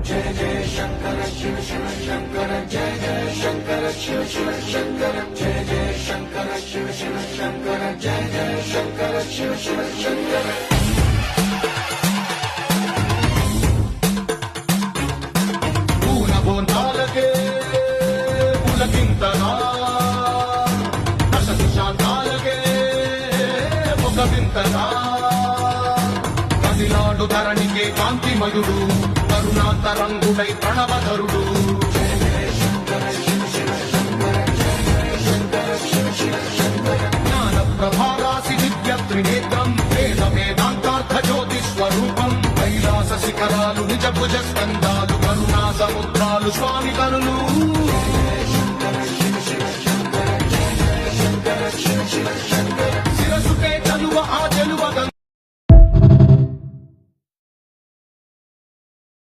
जय जय शंकर शिव शिव शंकर जय जय शंकर शिव शिव शंकर जय जय शंकर शिव शिव शंकर जय जय शंकर शिव शिव शंकर पूर्ण बोंदालके पुलकिंतना दश दिशांतालके मुखविंतना కదిలాడు ధరణికే కాంతిమయుడు కరుణాంతరంగుడై ప్రణవధరుడు జ్ఞాన ప్రభారాసి దివ్య త్రినేత్రం వేద వేదాంతార్థ జ్యోతి స్వరూపం కైలాస శిఖరాలు నిజ భుజ స్కందాలు కరుణా సముద్రాలు స్వామి కరులు శంకర శివ శివ శంకర